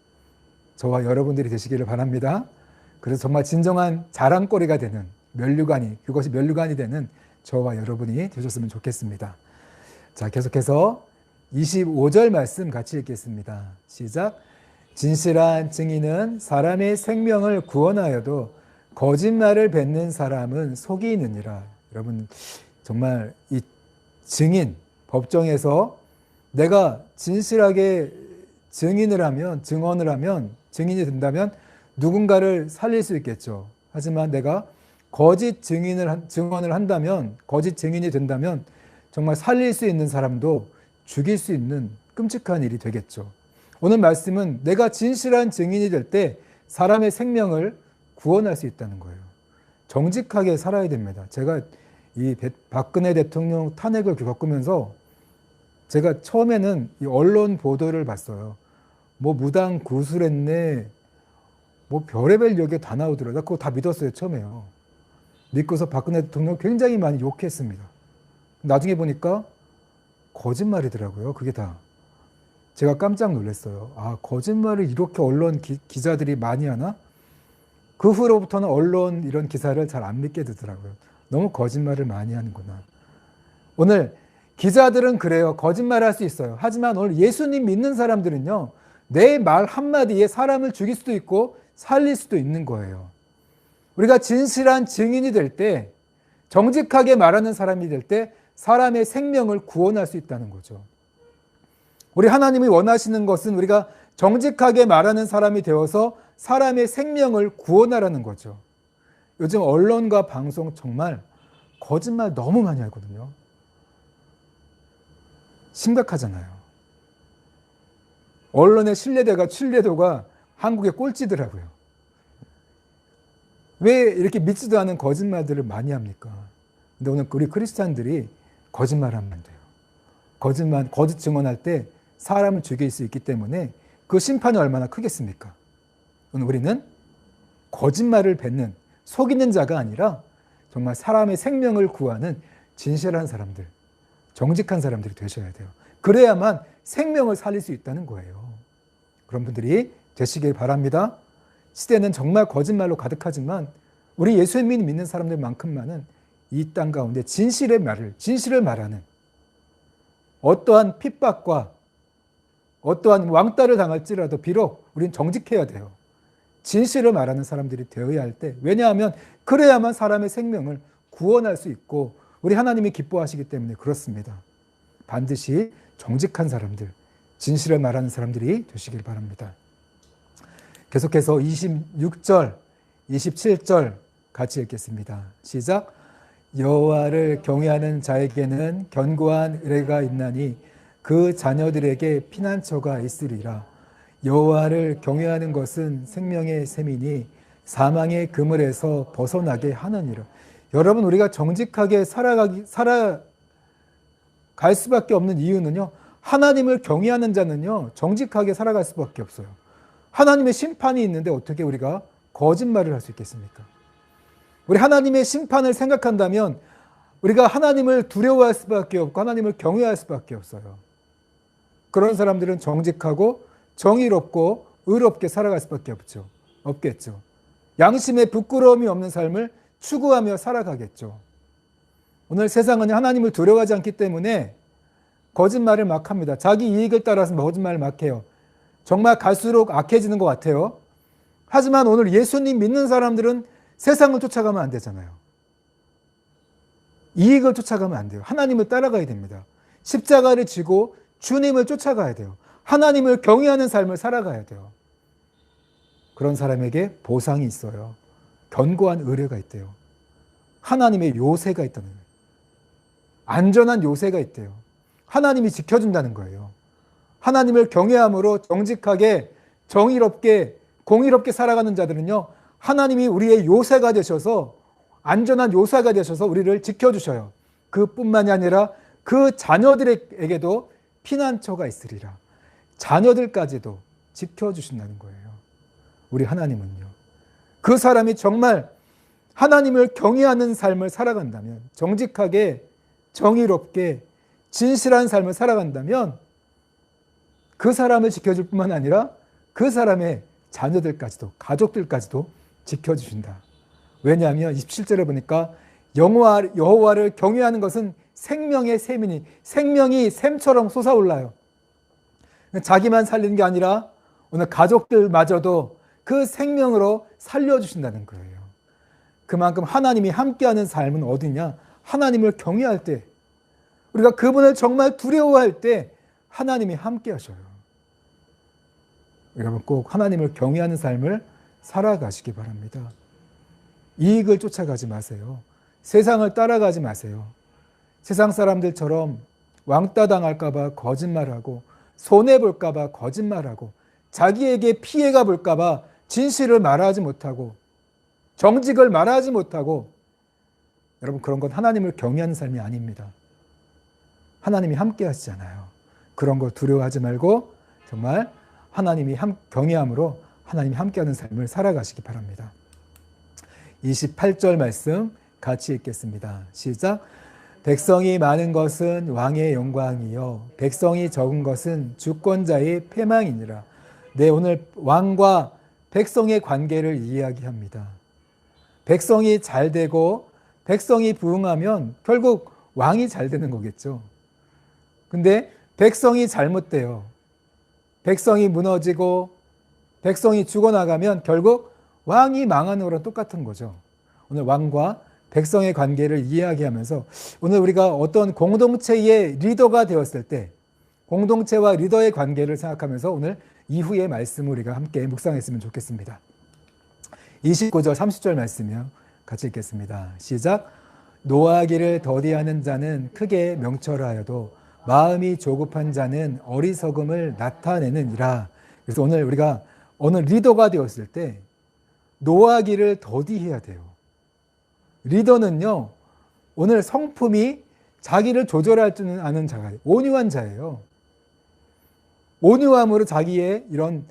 저와 여러분들이 되시기를 바랍니다. 그래서 정말 진정한 자랑거리가 되는 그것이 면류관이 되는 저와 여러분이 되셨으면 좋겠습니다. 자, 계속해서 25절 말씀 같이 읽겠습니다. 시작. 진실한 증인은 사람의 생명을 구원하여도 거짓말을 뱉는 사람은 속이 있느니라. 여러분, 정말 이 증인, 법정에서 내가 진실하게 증언을 하면, 증인이 된다면 누군가를 살릴 수 있겠죠. 하지만 내가 거짓 증언을 한다면, 거짓 증인이 된다면 정말 살릴 수 있는 사람도 죽일 수 있는 끔찍한 일이 되겠죠. 오늘 말씀은 내가 진실한 증인이 될 때 사람의 생명을 구원할 수 있다는 거예요. 정직하게 살아야 됩니다. 제가 이 박근혜 대통령 탄핵을 겪으면서 제가 처음에는 이 언론 보도를 봤어요. 뭐 무당 구술했네, 뭐 별의별 얘기 다 나오더라고요. 나 그거 다 믿었어요, 처음에요. 믿고서 박근혜 대통령 굉장히 많이 욕했습니다. 나중에 보니까 거짓말이더라고요. 그게 다. 제가 깜짝 놀랐어요. 아, 거짓말을 이렇게 언론 기자들이 많이 하나? 그 후로부터는 언론 이런 기사를 잘 안 믿게 되더라고요. 너무 거짓말을 많이 하는구나. 오늘 기자들은 그래요. 거짓말할 수 있어요. 하지만 오늘 예수님 믿는 사람들은요, 내 말 한마디에 사람을 죽일 수도 있고 살릴 수도 있는 거예요. 우리가 진실한 증인이 될 때, 정직하게 말하는 사람이 될 때 사람의 생명을 구원할 수 있다는 거죠. 우리 하나님이 원하시는 것은 우리가 정직하게 말하는 사람이 되어서 사람의 생명을 구원하라는 거죠. 요즘 언론과 방송 정말 거짓말 너무 많이 하거든요. 심각하잖아요. 언론의 신뢰도가 한국의 꼴찌더라고요. 왜 이렇게 믿지도 않은 거짓말들을 많이 합니까? 근데 오늘 우리 크리스찬들이 거짓말하면 안 돼요. 거짓 증언할 때 사람을 죽일 수 있기 때문에 그 심판이 얼마나 크겠습니까? 오늘 우리는 거짓말을 뱉는, 속이는 자가 아니라 정말 사람의 생명을 구하는 진실한 사람들, 정직한 사람들이 되셔야 돼요. 그래야만 생명을 살릴 수 있다는 거예요. 그런 분들이 되시길 바랍니다. 시대는 정말 거짓말로 가득하지만 우리 예수님 믿는 사람들만큼만은 이 땅 가운데 진실을 말하는, 어떠한 핍박과 어떠한 왕따를 당할지라도 비록 우리는 정직해야 돼요. 진실을 말하는 사람들이 되어야 할 때, 왜냐하면 그래야만 사람의 생명을 구원할 수 있고 우리 하나님이 기뻐하시기 때문에 그렇습니다. 반드시 정직한 사람들, 진실을 말하는 사람들이 되시길 바랍니다. 계속해서 26절, 27절 같이 읽겠습니다. 시작. 여호와를 경외하는 자에게는 견고한 의뢰가 있나니 그 자녀들에게 피난처가 있으리라. 여호와를 경외하는 것은 생명의 셈이니 사망의 그물에서 벗어나게 하느니라. 여러분, 우리가 정직하게 살아갈 수밖에 없는 이유는요, 하나님을 경외하는 자는요 정직하게 살아갈 수밖에 없어요. 하나님의 심판이 있는데 어떻게 우리가 거짓말을 할 수 있겠습니까? 우리 하나님의 심판을 생각한다면 우리가 하나님을 두려워할 수밖에 없고 하나님을 경외할 수밖에 없어요. 그런 사람들은 정직하고 정의롭고 의롭게 살아갈 수밖에 없겠죠. 양심에 부끄러움이 없는 삶을 추구하며 살아가겠죠. 오늘 세상은 하나님을 두려워하지 않기 때문에 거짓말을 막 합니다. 자기 이익을 따라서 거짓말을 막 해요. 정말 갈수록 악해지는 것 같아요. 하지만 오늘 예수님 믿는 사람들은 세상을 쫓아가면 안 되잖아요. 이익을 쫓아가면 안 돼요. 하나님을 따라가야 됩니다. 십자가를 지고 주님을 쫓아가야 돼요. 하나님을 경외하는 삶을 살아가야 돼요. 그런 사람에게 보상이 있어요. 견고한 의뢰가 있대요. 하나님의 요새가 있다는 거예요. 안전한 요새가 있대요. 하나님이 지켜준다는 거예요. 하나님을 경외함으로 정직하게 정의롭게 공의롭게 살아가는 자들은요, 하나님이 우리의 요새가 되셔서 안전한 요새가 되셔서 우리를 지켜주셔요. 그뿐만이 아니라 그 자녀들에게도 피난처가 있으리라. 자녀들까지도 지켜주신다는 거예요. 우리 하나님은요. 그 사람이 정말 하나님을 경외하는 삶을 살아간다면, 정직하게 정의롭게 진실한 삶을 살아간다면 그 사람을 지켜줄 뿐만 아니라 그 사람의 자녀들까지도 가족들까지도 지켜주신다. 왜냐하면 27절에 보니까 여호와를 경외하는 것은 생명의 셈이니 생명이 샘처럼 솟아올라요. 자기만 살리는 게 아니라 오늘 가족들마저도 그 생명으로 살려주신다는 거예요. 그만큼 하나님이 함께하는 삶은 어디냐? 하나님을 경외할 때, 우리가 그분을 정말 두려워할 때 하나님이 함께하셔요. 여러분, 꼭 하나님을 경외하는 삶을 살아가시기 바랍니다. 이익을 쫓아가지 마세요. 세상을 따라가지 마세요. 세상 사람들처럼 왕따 당할까 봐 거짓말하고 손해볼까 봐 거짓말하고 자기에게 피해가 볼까 봐 진실을 말하지 못하고 정직을 말하지 못하고, 여러분, 그런 건 하나님을 경외하는 삶이 아닙니다. 하나님이 함께 하시잖아요. 그런 거 두려워하지 말고 정말 하나님이 경외함으로 하나님이 함께하는 삶을 살아가시기 바랍니다. 28절 말씀 같이 읽겠습니다. 시작. 백성이 많은 것은 왕의 영광이요 백성이 적은 것은 주권자의 패망이니라. 네, 오늘 왕과 백성의 관계를 이야기합니다. 백성이 잘 되고 백성이 부흥하면 결국 왕이 잘 되는 거겠죠. 근데 백성이 잘못돼요. 백성이 무너지고 백성이 죽어나가면 결국 왕이 망하는 거랑 똑같은 거죠. 오늘 왕과 백성의 관계를 이야기하면서 오늘 우리가 어떤 공동체의 리더가 되었을 때 공동체와 리더의 관계를 생각하면서 오늘 이후의 말씀을 우리가 함께 묵상했으면 좋겠습니다. 29절 30절 말씀이요. 같이 읽겠습니다. 시작. 노하기를 더디하는 자는 크게 명철하여도 마음이 조급한 자는 어리석음을 나타내느니라. 그래서 오늘 우리가 어느 리더가 되었을 때 노하기를 더디해야 돼요. 리더는요, 오늘 성품이 자기를 조절할 줄 아는 자가 온유한 자예요. 온유함으로 자기의 이런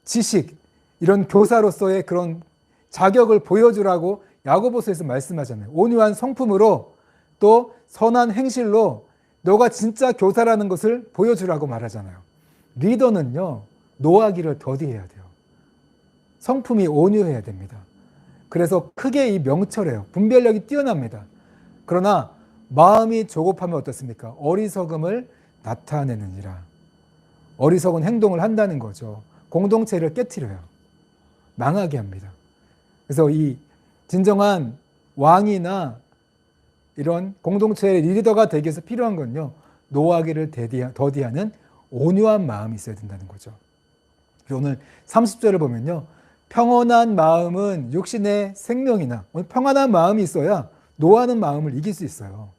지식, 이런 교사로서의 그런 자격을 보여주라고 야고보서에서 말씀하잖아요. 온유한 성품으로 또 선한 행실로 너가 진짜 교사라는 것을 보여주라고 말하잖아요. 리더는요, 노하기를 더디해야 돼요. 성품이 온유해야 됩니다. 그래서 크게 이 명철해요. 분별력이 뛰어납니다. 그러나 마음이 조급하면 어떻습니까? 어리석음을 나타내느니라. 어리석은 행동을 한다는 거죠. 공동체를 깨트려요. 망하게 합니다. 그래서 이 진정한 왕이나 이런 공동체의 리더가 되기 위해서 필요한 건요, 노하기를 더디하는 온유한 마음이 있어야 된다는 거죠. 오늘 30절을 보면요, 평온한 마음은 육신의 생명이나 평안한 마음이 있어야 노하는 마음을 이길 수 있어요.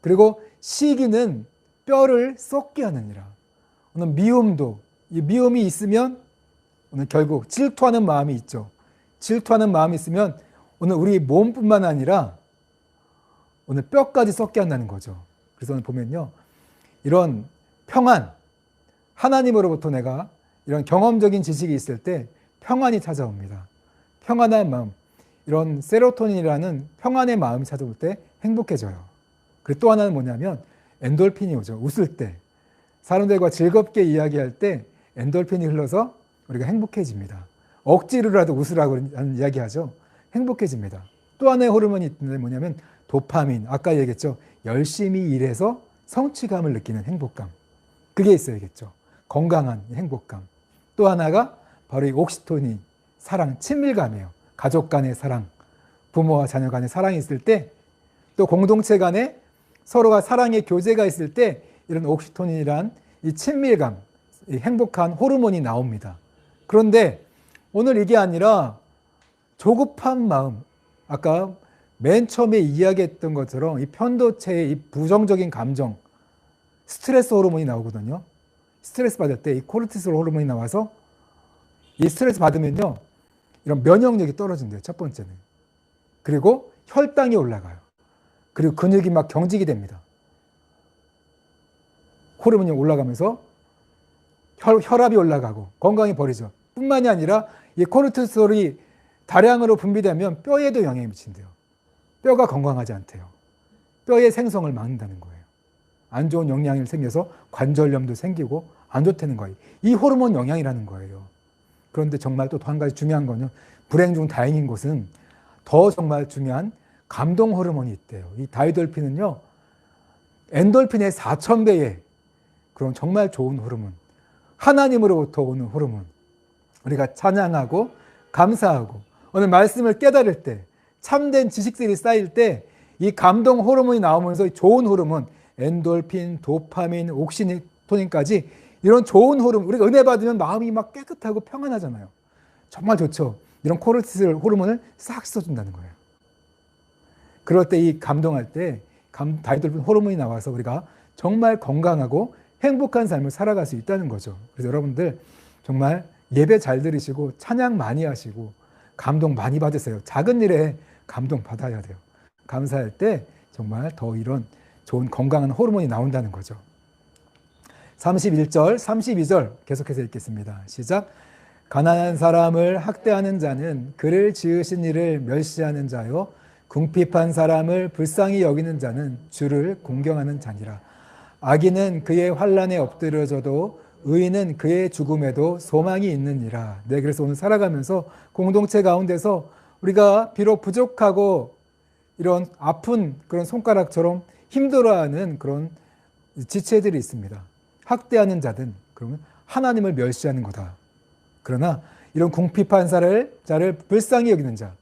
그리고 시기는 뼈를 썩게 하느니라. 오늘 미움도, 이 미움이 있으면 오늘 결국 질투하는 마음이 있죠. 질투하는 마음이 있으면 오늘 우리 몸뿐만 아니라 오늘 뼈까지 썩게 한다는 거죠. 그래서 오늘 보면요, 이런 평안, 하나님으로부터 내가 이런 경험적인 지식이 있을 때 평안이 찾아옵니다. 평안한 마음, 이런 세로토닌이라는 평안의 마음이 찾아올 때 행복해져요. 그리고 또 하나는 뭐냐면 엔돌핀이 오죠. 웃을 때, 사람들과 즐겁게 이야기할 때 엔돌핀이 흘러서 우리가 행복해집니다. 억지로라도 웃으라고 하는 이야기하죠. 행복해집니다. 또 하나의 호르몬이 있는데 뭐냐면 도파민, 아까 얘기했죠. 열심히 일해서 성취감을 느끼는 행복감, 그게 있어야겠죠. 건강한 행복감. 또 하나가 바로 이 옥시토닌, 사랑, 친밀감이에요. 가족 간의 사랑, 부모와 자녀 간의 사랑이 있을 때, 또 공동체 간에 서로가 사랑의 교제가 있을 때 이런 옥시토닌이란 이 친밀감, 이 행복한 호르몬이 나옵니다. 그런데 오늘 이게 아니라 조급한 마음, 아까 맨 처음에 이야기했던 것처럼 이 편도체의 이 부정적인 감정, 스트레스 호르몬이 나오거든요. 스트레스 받을 때 이 코르티솔 호르몬이 나와서 이 스트레스 받으면요, 이런 면역력이 떨어진대요. 첫 번째는. 그리고 혈당이 올라가요. 그리고 근육이 막 경직이 됩니다. 호르몬이 올라가면서 혈압이 올라가고 건강이 버리죠. 뿐만이 아니라 이 코르티솔이 다량으로 분비되면 뼈에도 영향이 미친대요. 뼈가 건강하지 않대요. 뼈의 생성을 막는다는 거예요. 안 좋은 영향이 생겨서 관절염도 생기고 안 좋다는 거예요. 이 호르몬 영향이라는 거예요. 그런데 정말 또 한 가지 중요한 거는, 불행 중 다행인 것은 더 정말 중요한 감동 호르몬이 있대요. 이 다이돌핀은요, 엔돌핀의 4,000배의 그런 정말 좋은 호르몬, 하나님으로부터 오는 호르몬. 우리가 찬양하고 감사하고 오늘 말씀을 깨달을 때, 참된 지식들이 쌓일 때 이 감동 호르몬이 나오면서 좋은 호르몬, 엔돌핀, 도파민, 옥시토닌까지 이런 좋은 호르몬, 우리가 은혜 받으면 마음이 막 깨끗하고 평안하잖아요. 정말 좋죠. 이런 코르티솔 호르몬을 싹 씻어준다는 거예요. 그럴 때 이 감동할 때 다이돌핀 호르몬이 나와서 우리가 정말 건강하고 행복한 삶을 살아갈 수 있다는 거죠. 그래서 여러분들 정말 예배 잘 들으시고 찬양 많이 하시고 감동 많이 받으세요. 작은 일에 감동 받아야 돼요. 감사할 때 정말 더 이런 좋은 건강한 호르몬이 나온다는 거죠. 31절, 32절 계속해서 읽겠습니다. 시작. 가난한 사람을 학대하는 자는 그를 지으신 이를 멸시하는 자요, 궁핍한 사람을 불쌍히 여기는 자는 주를 공경하는 자니라. 악인은 그의 환난에 엎드려져도 의인은 그의 죽음에도 소망이 있느니라. 네, 그래서 오늘 살아가면서 공동체 가운데서 우리가 비록 부족하고 이런 아픈 그런 손가락처럼 힘들어하는 그런 지체들이 있습니다. 학대하는 자든 그러면 하나님을 멸시하는 거다. 그러나 이런 궁핍한 자를 불쌍히 여기는 자,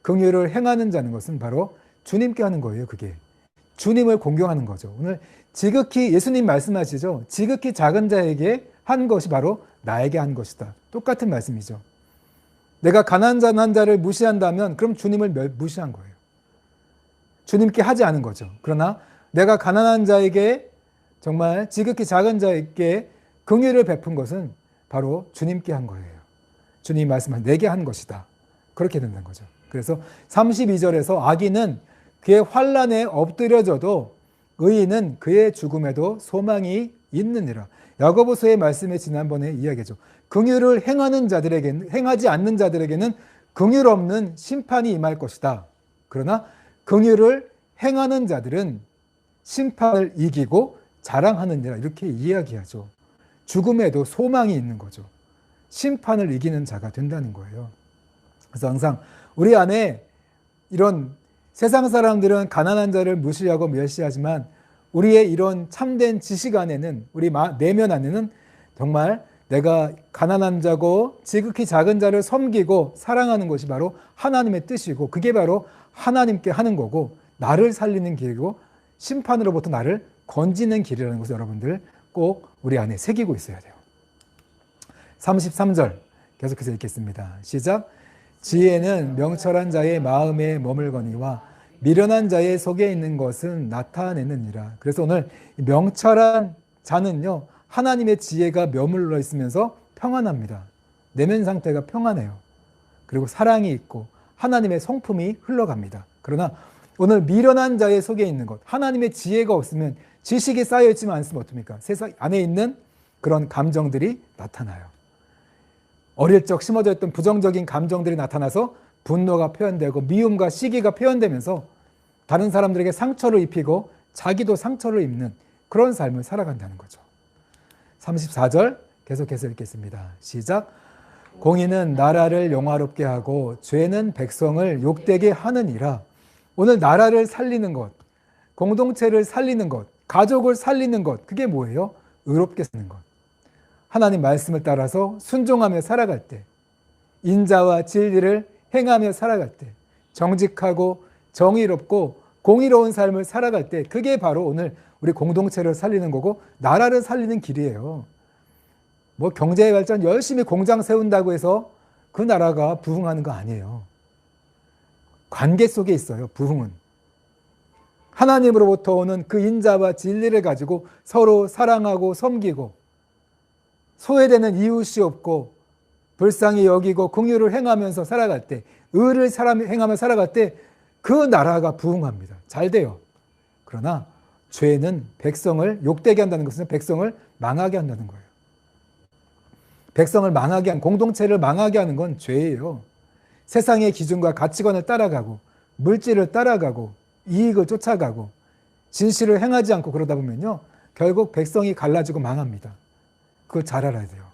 긍휼을 행하는 자는 것은 바로 주님께 하는 거예요. 그게 주님을 공경하는 거죠. 오늘 지극히 예수님 말씀하시죠. 지극히 작은 자에게 한 것이 바로 나에게 한 것이다. 똑같은 말씀이죠. 내가 가난한 자를 무시한다면 그럼 주님을 무시한 거예요. 주님께 하지 않은 거죠. 그러나 내가 가난한 자에게 정말 지극히 작은 자에게 긍휼을 베푼 것은 바로 주님께 한 거예요. 주님이 말씀한 내게 한 것이다. 그렇게 된다는 거죠. 그래서 32절에서 악인은 그의 환난에 엎드려져도 의인은 그의 죽음에도 소망이 있느니라. 야고보서의 말씀에 지난번에 이야기했죠. 긍휼을 행하지 않는 자들에게는 긍휼 없는 심판이 임할 것이다. 그러나 긍휼을 행하는 자들은 심판을 이기고 자랑하느니라. 이렇게 이야기하죠. 죽음에도 소망이 있는 거죠. 심판을 이기는 자가 된다는 거예요. 그래서 항상 우리 안에 이런 세상 사람들은 가난한 자를 무시하고 멸시하지만 우리의 이런 참된 지식 안에는, 우리 내면 안에는 정말 내가 가난한 자고 지극히 작은 자를 섬기고 사랑하는 것이 바로 하나님의 뜻이고, 그게 바로 하나님께 하는 거고 나를 살리는 길이고 심판으로부터 나를 건지는 길이라는 것을 여러분들 꼭 우리 안에 새기고 있어야 돼요. 33절 계속해서 읽겠습니다. 시작. 지혜는 명철한 자의 마음에 머물거니와 미련한 자의 속에 있는 것은 나타내느니라. 그래서 오늘 명철한 자는요, 하나님의 지혜가 머물러 있으면서 평안합니다. 내면 상태가 평안해요. 그리고 사랑이 있고 하나님의 성품이 흘러갑니다. 그러나 오늘 미련한 자의 속에 있는 것, 하나님의 지혜가 없으면 지식이 쌓여있지만 않으면 어떻습니까? 세상 안에 있는 그런 감정들이 나타나요. 어릴 적 심어져 있던 부정적인 감정들이 나타나서 분노가 표현되고 미움과 시기가 표현되면서 다른 사람들에게 상처를 입히고 자기도 상처를 입는 그런 삶을 살아간다는 거죠. 34절 계속해서 읽겠습니다. 시작. 공의는 나라를 영화롭게 하고 죄는 백성을 욕되게 하느니라. 오늘 나라를 살리는 것, 공동체를 살리는 것, 가족을 살리는 것, 그게 뭐예요? 의롭게 사는 것. 하나님 말씀을 따라서 순종하며 살아갈 때, 인자와 진리를 행하며 살아갈 때, 정직하고 정의롭고 공의로운 삶을 살아갈 때, 그게 바로 오늘 우리 공동체를 살리는 거고 나라를 살리는 길이에요. 뭐 경제 발전 열심히 공장 세운다고 해서 그 나라가 부흥하는 거 아니에요. 관계 속에 있어요, 부흥은. 하나님으로부터 오는 그 인자와 진리를 가지고 서로 사랑하고 섬기고 소외되는 이웃이 없고 불쌍히 여기고 긍휼을 행하면서 살아갈 때, 의를 행하며 살아갈 때 그 나라가 부흥합니다. 잘 돼요. 그러나 죄는 백성을 욕되게 한다는 것은 백성을 망하게 한다는 거예요. 백성을 망하게 한, 공동체를 망하게 하는 건 죄예요. 세상의 기준과 가치관을 따라가고 물질을 따라가고 이익을 쫓아가고 진실을 행하지 않고 그러다 보면요, 결국 백성이 갈라지고 망합니다. 그거 잘 알아야 돼요.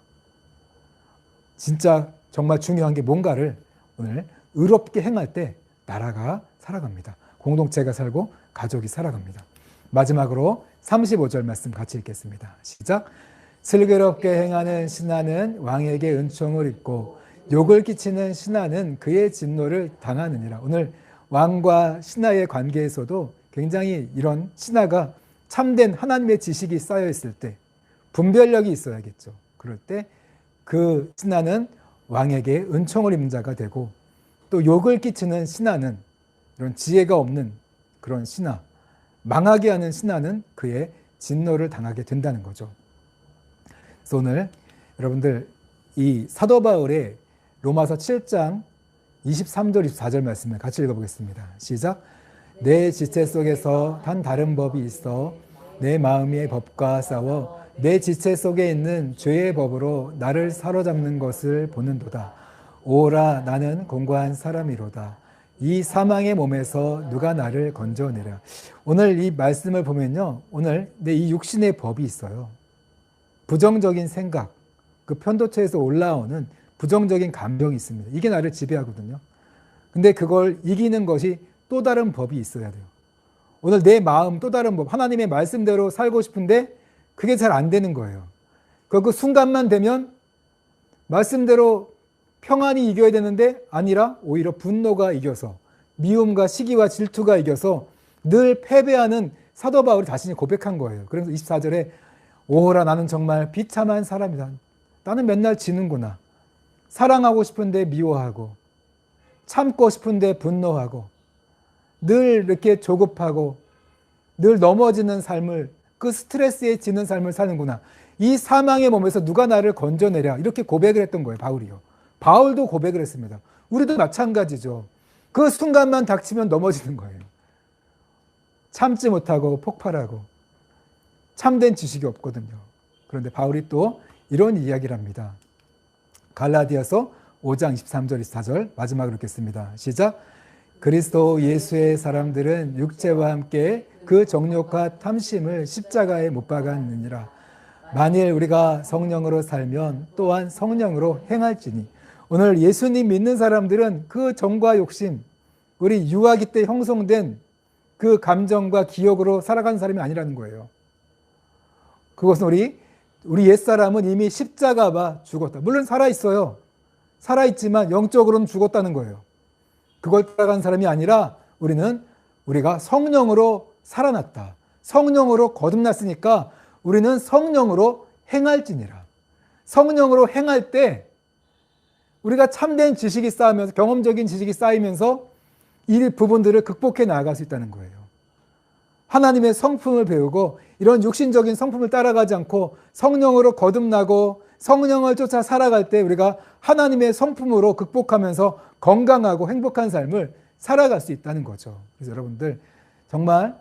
진짜 정말 중요한 게 뭔가를 오늘 의롭게 행할 때 나라가 살아갑니다. 공동체가 살고 가족이 살아갑니다. 마지막으로 35절 말씀 같이 읽겠습니다. 시작. 슬기롭게 행하는 신하는 왕에게 은총을 입고 욕을 끼치는 신하는 그의 진노를 당하느니라. 오늘 왕과 신하의 관계에서도 굉장히 이런 신하가 참된 하나님의 지식이 쌓여 있을 때, 분별력이 있어야겠죠. 그럴 때 그 신하는 왕에게 은총을 입는 자가 되고, 또 욕을 끼치는 신하는, 이런 지혜가 없는 그런 신하, 망하게 하는 신하는 그의 진노를 당하게 된다는 거죠. 그래서 오늘 여러분들 이 사도 바울의 로마서 7장 23절 24절 말씀을 같이 읽어보겠습니다. 시작. 내 지체 속에서 단 다른 법이 있어 내 마음의 법과 싸워 내 지체 속에 있는 죄의 법으로 나를 사로잡는 것을 보는도다. 오라, 나는 공고한 사람이로다. 이 사망의 몸에서 누가 나를 건져내랴. 오늘 이 말씀을 보면요, 오늘 내 이 육신의 법이 있어요. 부정적인 생각, 그 편도체에서 올라오는 부정적인 감정이 있습니다. 이게 나를 지배하거든요. 근데 그걸 이기는 것이 또 다른 법이 있어야 돼요. 오늘 내 마음 또 다른 법, 하나님의 말씀대로 살고 싶은데 그게 잘 안 되는 거예요. 그 순간만 되면 말씀대로 평안이 이겨야 되는데 아니라 오히려 분노가 이겨서, 미움과 시기와 질투가 이겨서 늘 패배하는 사도 바울이 자신이 고백한 거예요. 그래서 24절에 오호라, 나는 정말 비참한 사람이다. 나는 맨날 지는구나. 사랑하고 싶은데 미워하고, 참고 싶은데 분노하고, 늘 이렇게 조급하고 늘 넘어지는 삶을, 그 스트레스에 지는 삶을 사는구나. 이 사망의 몸에서 누가 나를 건져내랴. 이렇게 고백을 했던 거예요, 바울이요. 바울도 고백을 했습니다. 우리도 마찬가지죠. 그 순간만 닥치면 넘어지는 거예요. 참지 못하고 폭발하고 참된 지식이 없거든요. 그런데 바울이 또 이런 이야기를 합니다. 갈라디아서 5장 23절 24절 마지막으로 읽겠습니다. 시작. 그리스도 예수의 사람들은 육체와 함께 그 정욕과 탐심을 십자가에 못 박았느니라. 만일 우리가 성령으로 살면 또한 성령으로 행할지니. 오늘 예수님 믿는 사람들은 그 정과 욕심, 우리 유아기 때 형성된 그 감정과 기억으로 살아가는 사람이 아니라는 거예요. 그것은 우리 옛사람은 이미 십자가와 죽었다. 물론 살아있어요. 살아있지만 영적으로는 죽었다는 거예요. 그걸 따라간 사람이 아니라 우리가 성령으로 살아났다. 성령으로 거듭났으니까 우리는 성령으로 행할지니라. 성령으로 행할 때 우리가 참된 지식이 쌓이면서, 경험적인 지식이 쌓이면서 이 부분들을 극복해 나아갈 수 있다는 거예요. 하나님의 성품을 배우고 이런 육신적인 성품을 따라가지 않고 성령으로 거듭나고 성령을 쫓아 살아갈 때 우리가 하나님의 성품으로 극복하면서 건강하고 행복한 삶을 살아갈 수 있다는 거죠. 그래서 여러분들 정말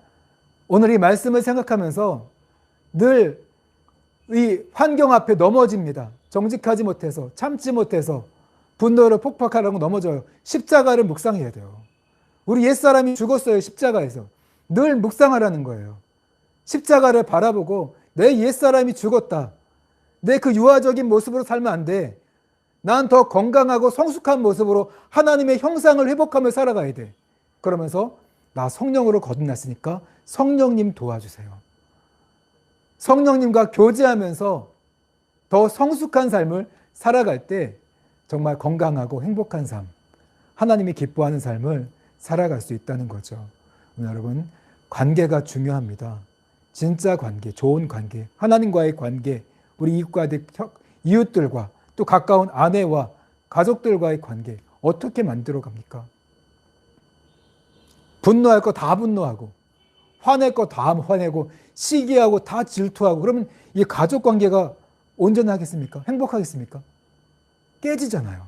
오늘 이 말씀을 생각하면서 늘 이 환경 앞에 넘어집니다. 정직하지 못해서, 참지 못해서 분노를 폭발하라고 넘어져요. 십자가를 묵상해야 돼요. 우리 옛사람이 죽었어요. 십자가에서. 늘 묵상하라는 거예요. 십자가를 바라보고 내 옛사람이 죽었다. 내 그 유아적인 모습으로 살면 안 돼. 난 더 건강하고 성숙한 모습으로 하나님의 형상을 회복하며 살아가야 돼. 그러면서 나 성령으로 거듭났으니까 성령님 도와주세요. 성령님과 교제하면서 더 성숙한 삶을 살아갈 때 정말 건강하고 행복한 삶, 하나님이 기뻐하는 삶을 살아갈 수 있다는 거죠. 여러분, 관계가 중요합니다. 진짜 관계, 좋은 관계, 하나님과의 관계, 우리 이웃들과 또 가까운 아내와 가족들과의 관계 어떻게 만들어 갑니까? 분노할 거 다 분노하고 화낼 거 다 화내고 시기하고 다 질투하고 그러면 이 가족 관계가 온전하겠습니까? 행복하겠습니까? 깨지잖아요.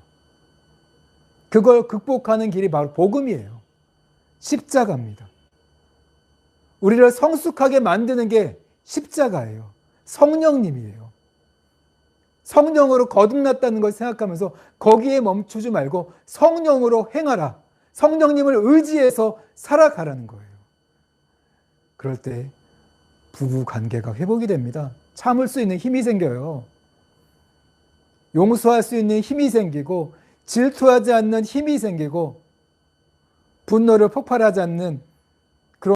그걸 극복하는 길이 바로 복음이에요. 십자가입니다. 우리를 성숙하게 만드는 게 십자가예요. 성령님이에요. 성령으로 거듭났다는 걸 생각하면서 거기에 멈추지 말고 성령으로 행하라. 성령님을 의지해서 살아가라는 거예요. 그럴 때 부부 관계가 회복이 됩니다. 참을 수 있는 힘이 생겨요. 용서할 수 있는 힘이 생기고 질투하지 않는 힘이 생기고 분노를 폭발하지 않는